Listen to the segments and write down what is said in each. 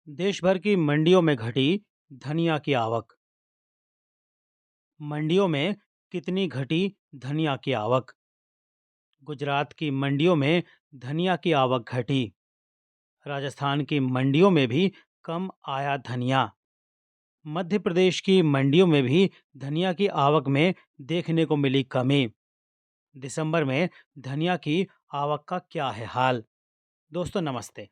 देश भर की मंडियों में घटी धनिया की आवक। मंडियों में कितनी घटी धनिया की आवक? गुजरात की मंडियों में धनिया की आवक घटी। राजस्थान की मंडियों में भी कम आया धनिया। मध्य प्रदेश की मंडियों में भी धनिया की आवक में देखने को मिली कमी। दिसंबर में धनिया की आवक का क्या है हाल? दोस्तों नमस्ते।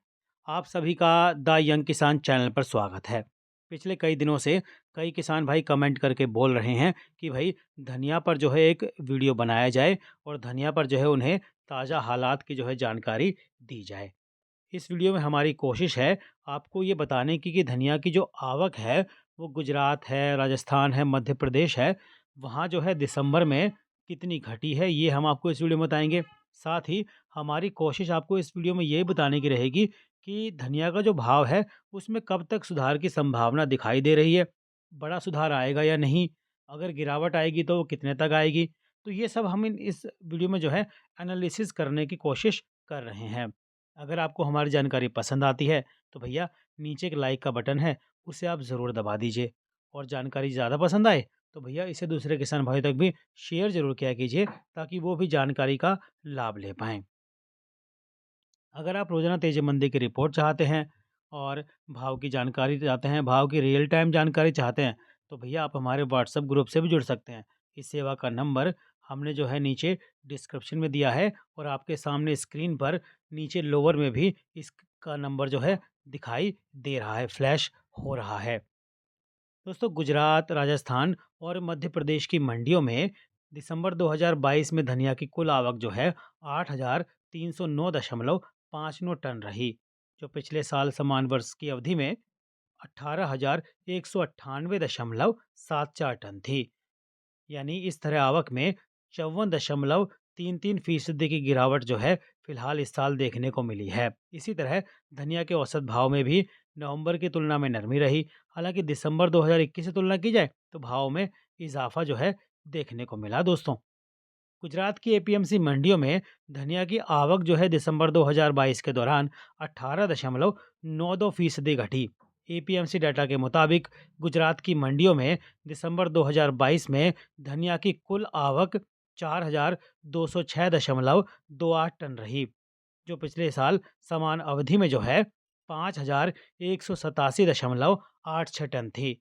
आप सभी का द यंग किसान चैनल पर स्वागत है। पिछले कई दिनों से कई किसान भाई कमेंट करके बोल रहे हैं कि भाई धनिया पर जो है एक वीडियो बनाया जाए और धनिया पर जो है उन्हें ताज़ा हालात की जो है जानकारी दी जाए। इस वीडियो में हमारी कोशिश है आपको ये बताने की कि धनिया की जो आवक है वो गुजरात है, राजस्थान है, मध्य प्रदेश है, वहाँ जो है दिसंबर में कितनी घटी है ये हम आपको इस वीडियो में बताएंगे। साथ ही हमारी कोशिश आपको इस वीडियो में ये बताने की रहेगी कि धनिया का जो भाव है उसमें कब तक सुधार की संभावना दिखाई दे रही है, बड़ा सुधार आएगा या नहीं, अगर गिरावट आएगी तो वो कितने तक आएगी। तो ये सब हम इस वीडियो में जो है एनालिसिस करने की कोशिश कर रहे हैं। अगर आपको हमारी जानकारी पसंद आती है तो भैया नीचे एक लाइक का बटन है, उसे आप ज़रूर दबा दीजिए। और जानकारी ज़्यादा पसंद आए तो भैया इसे दूसरे किसान भाइयों तक भी शेयर ज़रूर किया कीजिए ताकि वो भी जानकारी का लाभ ले पाएँ। अगर आप रोज़ाना तेज़ी मंदी की रिपोर्ट चाहते हैं और भाव की जानकारी चाहते हैं, भाव की रियल टाइम जानकारी चाहते हैं, तो भैया आप हमारे व्हाट्सएप ग्रुप से भी जुड़ सकते हैं। इस सेवा का नंबर हमने जो है नीचे डिस्क्रिप्शन में दिया है और आपके सामने स्क्रीन पर नीचे लोअर में भी इसका नंबर जो है दिखाई दे रहा है, फ्लैश हो रहा है। दोस्तों गुजरात, राजस्थान और मध्य प्रदेश की मंडियों में दिसंबर 2022 में धनिया की कुल आवक जो है 8,309.59 टन रही, जो पिछले साल समान वर्ष की अवधि में 18,198.74 टन थी। यानी इस तरह आवक में 54.33% की गिरावट जो है फिलहाल इस साल देखने को मिली है। इसी तरह धनिया के औसत भाव में भी नवंबर की तुलना में नरमी रही। हालांकि दिसंबर 2021 से तुलना की जाए तो भाव में इजाफा जो है देखने को मिला। दोस्तों गुजरात की एपीएमसी मंडियों में धनिया की आवक जो है दिसंबर 2022 के दौरान 18.92% घटी। एपीएमसी डाटा के मुताबिक गुजरात की मंडियों में दिसंबर 2022 में धनिया की कुल आवक 4,206.28 टन रही, जो पिछले साल समान अवधि में जो है 5,187.86 टन थी।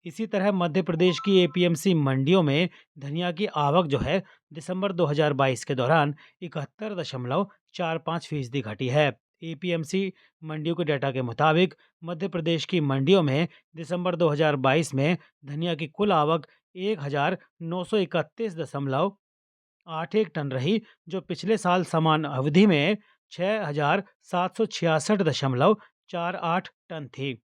इसी तरह मध्य प्रदेश की एपीएमसी मंडियों में धनिया की आवक जो है दिसंबर 2022 के दौरान 71.45% घटी है। एपीएमसी मंडियों के डाटा के मुताबिक मध्य प्रदेश की मंडियों में दिसंबर 2022 में धनिया की कुल आवक 1,931.81 टन रही, जो पिछले साल समान अवधि में 6,766.48 टन थी।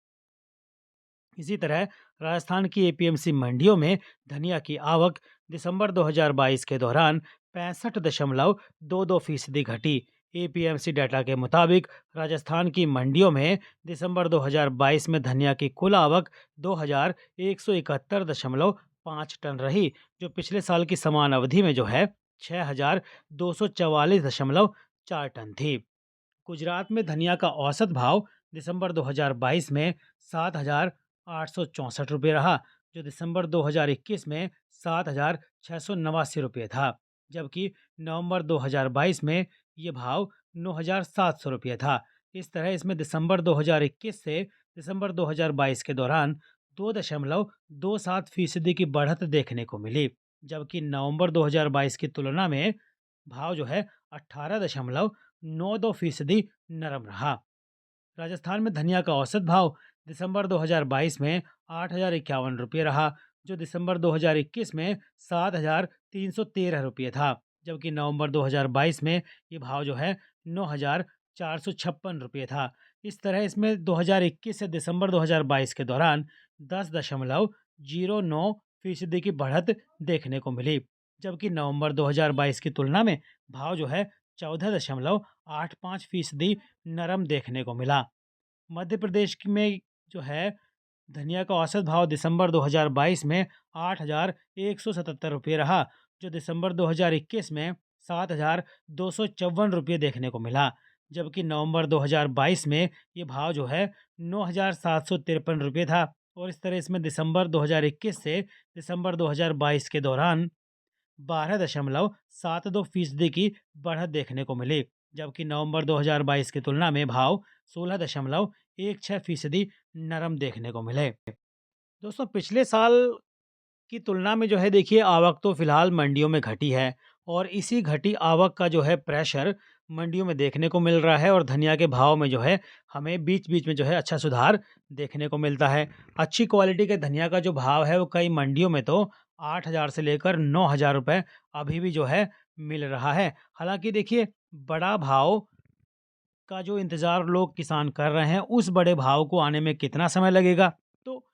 इसी तरह राजस्थान की एपीएमसी मंडियों में धनिया की आवक दिसंबर 2022 के दौरान 65.22% घटी। एपीएमसी डाटा के मुताबिक राजस्थान की मंडियों में दिसंबर 2022 में धनिया की कुल आवक 2,171.5 टन रही, जो पिछले साल की समान अवधि में जो है 6,244.4 टन थी। गुजरात में धनिया का औसत भाव दिसंबर 2022 में 7,864 रहा, जो दिसंबर 2021 में 7,689 था, जबकि नवंबर 2022 में ये भाव 9,700 था। इस तरह इसमें दिसंबर 2021 से दिसंबर 2022 के दौरान 2.27% की बढ़त देखने को मिली, जबकि नवंबर 2022 की तुलना में भाव जो है 18.92% नरम रहा। राजस्थान में धनिया का औसत भाव दिसंबर 2022 में 8,051 रहा, जो दिसंबर 2021 में 7,313 था, जबकि नवंबर 2022 में ये भाव जो है 9,456 था। इस तरह इसमें 2021 से दिसंबर 2022 के दौरान 10.09% की बढ़त देखने को मिली, जबकि नवंबर 2022 की तुलना में भाव जो है 14.85% नरम देखने को मिला। मध्य प्रदेश में जो है धनिया का औसत भाव दिसंबर 2022 में 8,177 रहा, जो दिसंबर 2021 में 7,254 देखने को मिला, जबकि नवंबर 2022 में ये भाव जो है 9,753 रुपये था। और इस तरह इसमें दिसंबर 2021 से दिसंबर 2022 के दौरान 12.72% की बढ़त देखने को मिली, जबकि नवंबर 2022 की तुलना में भाव 16.16% नरम देखने को मिले। दोस्तों, पिछले साल की तुलना में जो है देखिए आवक तो फिलहाल मंडियों में घटी है, और इसी घटी आवक का जो है प्रेशर मंडियों में देखने को मिल रहा है, और धनिया के भाव में जो है हमें बीच-बीच में जो है अच्छा सुधार देखने को मिलता है। अच्छी क्वालिटी के धनिया का जो भाव है वो कई मंडियों में तो 8,000 से लेकर 9,000 रुपए अभी भी जो है मिल रहा है। हालाँकि देखिए, बड़ा भाव का जो इंतज़ार लोग किसान कर रहे हैं, उस बड़े भाव को आने में कितना समय लगेगा? तो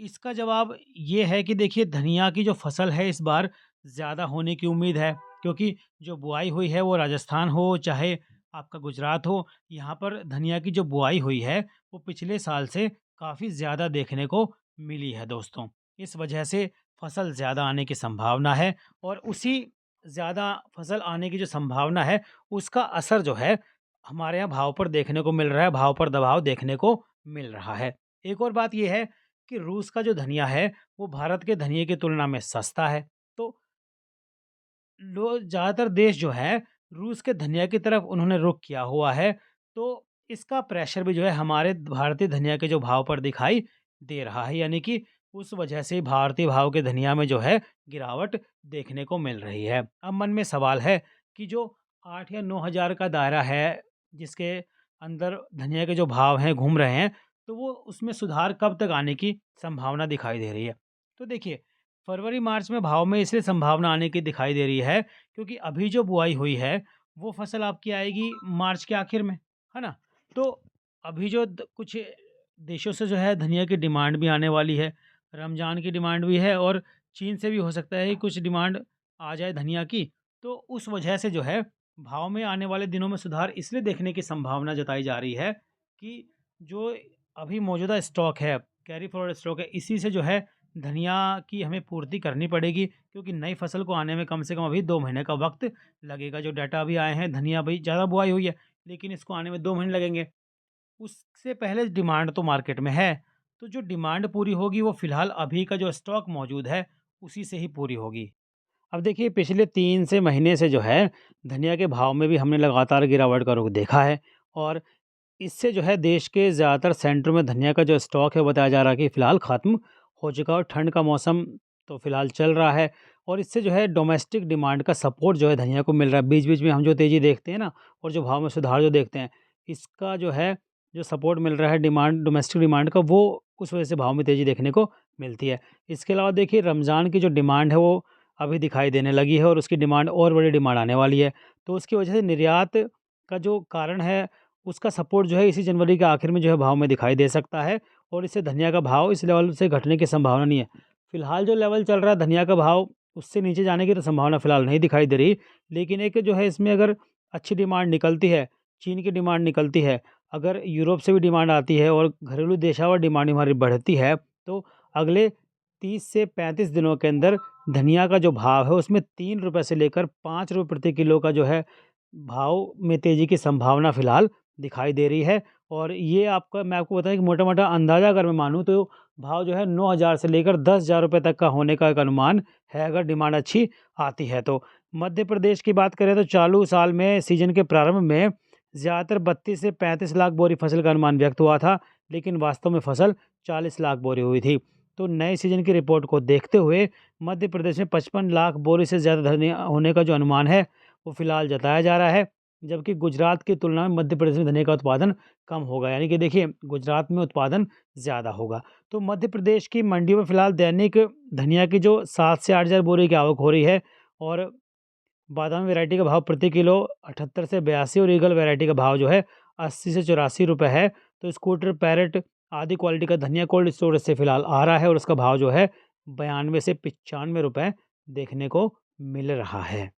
इसका जवाब ये है कि देखिए, धनिया की जो फसल है इस बार ज़्यादा होने की उम्मीद है, क्योंकि जो बुआई हुई है वो राजस्थान हो चाहे आपका गुजरात हो, यहाँ पर धनिया की जो बुआई हुई है वो पिछले साल से काफ़ी ज़्यादा देखने को मिली है दोस्तों। इस वजह से फसल ज़्यादा आने की संभावना है, और उसी ज़्यादा फसल आने की जो संभावना है उसका असर जो है हमारे यहाँ भाव पर देखने को मिल रहा है, भाव पर दबाव देखने को मिल रहा है। एक और बात ये है कि रूस का जो धनिया है, वो भारत के धनिये की तुलना में सस्ता है। तो ज़्यादातर देश जो हैं, रूस के धनिया की तरफ उन्होंने रुख किया हुआ है। तो इसका प्रेशर भी जो है हमारे भारतीय धनिया के जो भाव पर दिखाई दे रहा है। यानी कि उस वजह से भारतीय भाव के धनिया में जो है गिरावट देखने को मिल रही है। अब मन में सवाल है कि जो 8 या 9,000 का दायरा है, जिसके अंदर धनिया के जो भाव हैं घूम रहे हैं, तो वो उसमें सुधार कब तक आने की संभावना दिखाई दे रही है? तो देखिए, फरवरी-मार्च में भाव में इसलिए संभावना आने की दिखाई दे रही है, क्योंकि अभी जो बुआई हुई है, वो फसल आपकी आएगी मार्च के आखिर में, है ना? तो अभी जो कुछ देशों से जो है धनिया की डिमांड भी आने वाली है, रमज़ान की डिमांड भी है, और चीन से भी हो सकता है कि कुछ डिमांड आ जाए धनिया की। तो उस वजह से जो है भाव में आने वाले दिनों में सुधार इसलिए देखने की संभावना जताई जा रही है कि जो अभी मौजूदा स्टॉक है, कैरी फॉरवर्ड स्टॉक है, इसी से जो है धनिया की हमें पूर्ति करनी पड़ेगी, क्योंकि नई फसल को आने में कम से कम अभी 2 महीने का वक़्त लगेगा। जो डाटा अभी आए हैं, धनिया भई ज़्यादा बुआई हुई है, लेकिन इसको आने में 2 महीने लगेंगे। उससे पहले डिमांड तो मार्केट में है, तो जो डिमांड पूरी होगी वो फ़िलहाल अभी का जो स्टॉक मौजूद है, उसी से ही पूरी होगी। अब देखिए, पिछले 3 से महीने से जो है धनिया के भाव में भी हमने लगातार गिरावट का रुख देखा है, और इससे जो है देश के ज़्यादातर सेंटरों में धनिया का जो स्टॉक है वो बताया जा रहा है कि फ़िलहाल ख़त्म हो चुका है, और ठंड का मौसम तो फ़िलहाल चल रहा है, और इससे जो है डोमेस्टिक डिमांड का सपोर्ट जो है धनिया को मिल रहा है। बीच-बीच में हम जो तेज़ी देखते हैं ना, और जो भाव में सुधार जो देखते हैं, इसका जो है जो सपोर्ट मिल रहा है डिमांड, डोमेस्टिक डिमांड का, वो उस वजह से भाव में तेज़ी देखने को मिलती है। इसके अलावा देखिए, रमज़ान की जो डिमांड है वो अभी दिखाई देने लगी है, और उसकी डिमांड और बड़ी डिमांड आने वाली है। तो उसकी वजह से निर्यात का जो कारण है, उसका सपोर्ट जो है इसी जनवरी के आखिर में जो है भाव में दिखाई दे सकता है, और इससे धनिया का भाव इस लेवल से घटने की संभावना नहीं है। फिलहाल जो लेवल चल रहा है धनिया का भाव, उससे नीचे जाने की तो संभावना फिलहाल नहीं दिखाई दे रही। लेकिन एक जो है इसमें अगर अच्छी डिमांड निकलती है, चीन की डिमांड निकलती है, अगर यूरोप से भी डिमांड आती है, और घरेलू देशावर डिमांड हमारी बढ़ती है, तो अगले 30 से 35 दिनों के अंदर धनिया का जो भाव है उसमें ₹3 से लेकर ₹5 प्रति किलो का जो है भाव में तेज़ी की संभावना फ़िलहाल दिखाई दे रही है। और ये आपका, मैं आपको बताऊँ कि मोटा-मोटा अंदाज़ा अगर मैं मानूँ, तो भाव जो है 9,000 से लेकर 10,000 रुपए तक का होने का एक अनुमान है, अगर डिमांड अच्छी आती है तो। मध्य प्रदेश की बात करें तो चालू साल में सीज़न के प्रारंभ में ज़्यादातर 32 से 35 लाख बोरी फसल का अनुमान व्यक्त हुआ था, लेकिन वास्तव में फसल 40 लाख बोरी हुई थी। तो नए सीज़न की रिपोर्ट को देखते हुए मध्य प्रदेश में 55 लाख बोरी से ज़्यादा धनिया होने का जो अनुमान है, वो फ़िलहाल जताया जा रहा है। जबकि गुजरात की तुलना में मध्य प्रदेश में धनिया का उत्पादन कम होगा, यानी कि देखिए गुजरात में उत्पादन ज़्यादा होगा। तो मध्य प्रदेश की मंडियों में फ़िलहाल दैनिक धनिया की जो 7 से 8,000 बोरी की आवक हो रही है, और बादामी वैरायटी का भाव प्रति किलो 78 से 82, और ईगल वैरायटी का भाव जो है 80 से 84 रुपए है। तो स्कूटर, पैरेट आदि क्वालिटी का धनिया कोल्ड स्टोरेज से फ़िलहाल आ रहा है, और उसका भाव जो है 92 से 95 रुपए देखने को मिल रहा है।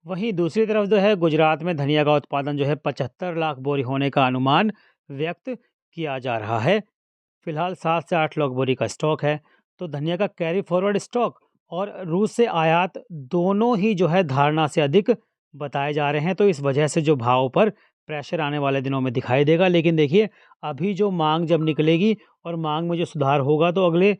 वहीं दूसरी तरफ जो है गुजरात में धनिया का उत्पादन जो है 75 लाख बोरी होने का अनुमान व्यक्त किया जा रहा है। फिलहाल 7 से 8 लाख बोरी का स्टॉक है। तो धनिया का कैरी फॉरवर्ड स्टॉक और रूस से आयात दोनों ही जो है धारणा से अधिक बताए जा रहे हैं, तो इस वजह से जो भाव पर प्रेशर आने वाले दिनों में दिखाई देगा। लेकिन देखिए, अभी जो मांग जब निकलेगी और मांग में जो सुधार होगा, तो अगले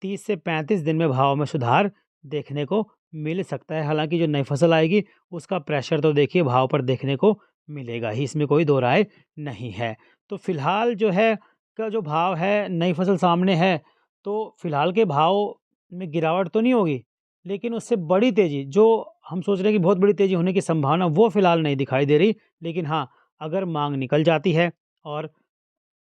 30 से 35 दिन में भाव में सुधार देखने को मिल सकता है। हालाँकि जो नई फसल आएगी, उसका प्रेशर तो देखिए भाव पर देखने को मिलेगा ही, इसमें कोई दो राय नहीं है। तो फिलहाल जो है का जो भाव है, नई फसल सामने है, तो फिलहाल के भाव में गिरावट तो नहीं होगी, लेकिन उससे बड़ी तेज़ी जो हम सोच रहे हैं कि बहुत बड़ी तेज़ी होने की संभावना, वो फिलहाल नहीं दिखाई दे रही। लेकिन हाँ, अगर माँग निकल जाती है और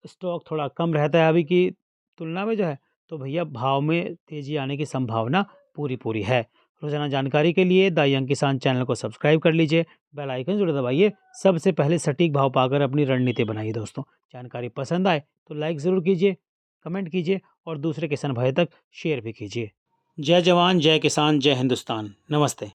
स्टॉक थोड़ा कम रहता है अभी की तुलना में जो है, तो भैया भाव में तेज़ी आने की संभावना पूरी-पूरी है। रोज़ाना जानकारी के लिए द यंग किसान चैनल को सब्सक्राइब कर लीजिए, बेल आइकन ज़रूर दबाइए। सबसे पहले सटीक भाव पाकर अपनी रणनीति बनाइए दोस्तों। जानकारी पसंद आए तो लाइक ज़रूर कीजिए, कमेंट कीजिए और दूसरे किसान भाई तक शेयर भी कीजिए। जय जवान, जय किसान, जय हिंदुस्तान। नमस्ते।